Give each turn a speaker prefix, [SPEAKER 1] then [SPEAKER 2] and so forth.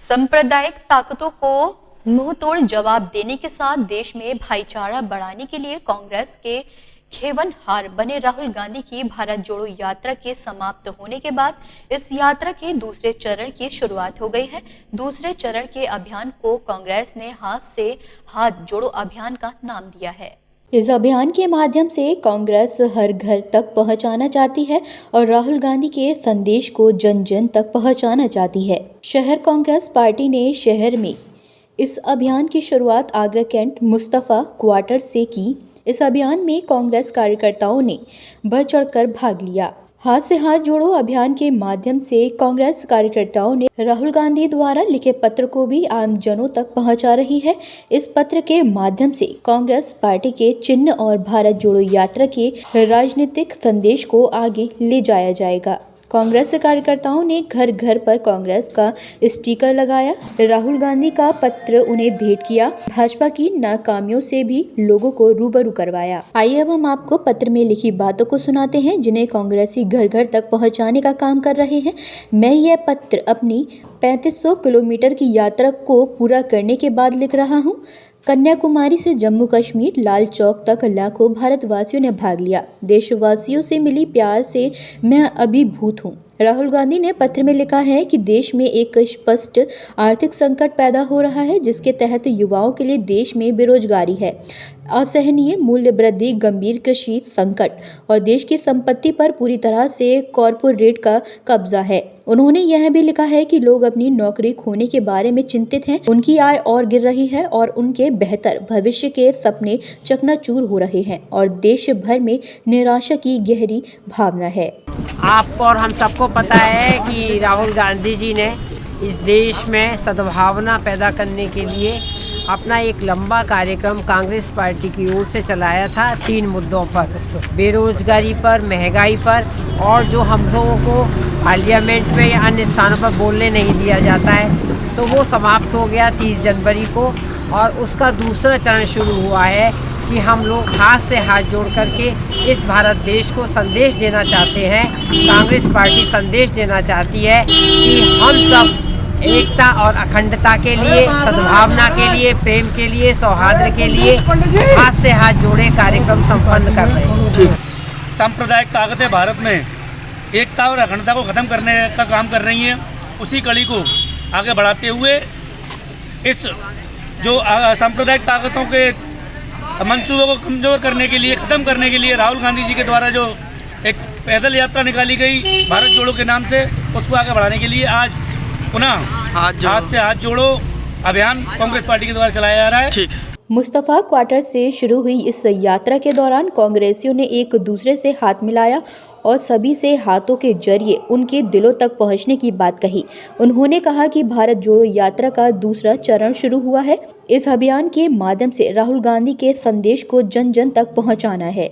[SPEAKER 1] सांप्रदायिक ताकतों को मुंहतोड़ जवाब देने के साथ देश में भाईचारा बढ़ाने के लिए कांग्रेस के खेवनहार बने राहुल गांधी की भारत जोड़ो यात्रा के समाप्त होने के बाद इस यात्रा के दूसरे चरण की शुरुआत हो गई है। दूसरे चरण के अभियान को कांग्रेस ने हाथ से हाथ जोड़ो अभियान का नाम दिया है। इस अभियान के माध्यम से कांग्रेस हर घर तक पहुंचाना चाहती है और राहुल गांधी के संदेश को जन जन तक पहुंचाना चाहती है। शहर कांग्रेस पार्टी ने शहर में इस अभियान की शुरुआत आगरा कैंट मुस्तफा क्वार्टर से की। इस अभियान में कांग्रेस कार्यकर्ताओं ने बढ़ चढ़कर भाग लिया। हाथ से हाथ जोड़ो अभियान के माध्यम से कांग्रेस कार्यकर्ताओं ने राहुल गांधी द्वारा लिखे पत्र को भी आम जनों तक पहुंचा रही है। इस पत्र के माध्यम से कांग्रेस पार्टी के चिन्ह और भारत जोड़ो यात्रा के राजनीतिक संदेश को आगे ले जाया जाएगा। कांग्रेस कार्यकर्ताओं ने घर घर पर कांग्रेस का स्टिकर लगाया, राहुल गांधी का पत्र उन्हें भेंट किया, भाजपा की नाकामियों से भी लोगों को रूबरू करवाया। आइए अब हम आपको पत्र में लिखी बातों को सुनाते हैं जिन्हें कांग्रेसी घर घर तक पहुंचाने का काम कर रहे हैं। मैं यह पत्र अपनी 3500 किलोमीटर की यात्रा को पूरा करने के बाद लिख रहा हूँ। कन्याकुमारी से जम्मू कश्मीर लाल चौक तक लाखों भारतवासियों ने भाग लिया। देशवासियों से मिली प्यार से मैं अभिभूत हूँ। राहुल गांधी ने पत्र में लिखा है कि देश में एक स्पष्ट आर्थिक संकट पैदा हो रहा है जिसके तहत युवाओं के लिए देश में बेरोजगारी है, असहनीय मूल्य वृद्धि, गंभीर कृषि संकट और देश की संपत्ति पर पूरी तरह से कॉरपोरेट का कब्जा है। उन्होंने यह भी लिखा है कि लोग अपनी नौकरी खोने के बारे में चिंतित हैं, उनकी आय और गिर रही है और उनके बेहतर भविष्य के सपने चकनाचूर हो रहे हैं और देश भर में निराशा की गहरी भावना है।
[SPEAKER 2] आपको और हम सबको पता है कि राहुल गांधी जी ने इस देश में सद्भावना पैदा करने के लिए अपना एक लंबा कार्यक्रम कांग्रेस पार्टी की ओर से चलाया था 3 मुद्दों पर, बेरोजगारी पर, महंगाई पर और जो हम लोगों को पार्लियामेंट में या अन्य स्थानों पर बोलने नहीं दिया जाता है, तो वो समाप्त हो गया 30 जनवरी को। और उसका दूसरा चरण शुरू हुआ है कि हम लोग हाथ से हाथ जोड़ करके इस भारत देश को संदेश देना चाहते हैं। कांग्रेस पार्टी संदेश देना चाहती है कि हम सब एकता और अखंडता के लिए, सद्भावना के लिए, प्रेम के लिए, सौहार्द के लिए हाथ से हाथ जोड़े कार्यक्रम संपन्न कर रहे हैं।
[SPEAKER 3] सांप्रदायिक ताकतें भारत में एकता और अखंडता को ख़त्म करने का काम कर रही हैं। उसी कड़ी को आगे बढ़ाते हुए इस जो सांप्रदायिक ताकतों के मंसूबों को कमज़ोर करने के लिए, ख़त्म करने के लिए राहुल गांधी जी के द्वारा जो एक पैदल यात्रा निकाली गई भारत जोड़ो के नाम से, उसको आगे बढ़ाने के लिए आज पुनः हाथ से हाथ जोड़ो अभियान कांग्रेस पार्टी के द्वारा चलाया जा रहा है।
[SPEAKER 1] ठीक। मुस्तफा क्वार्टर से शुरू हुई इस यात्रा के दौरान कांग्रेसियों ने एक दूसरे से हाथ मिलाया और सभी से हाथों के जरिए उनके दिलों तक पहुंचने की बात कही। उन्होंने कहा कि भारत जोड़ो यात्रा का दूसरा चरण शुरू हुआ है। इस अभियान के माध्यम से राहुल गांधी के संदेश को जन जन तक पहुंचाना है।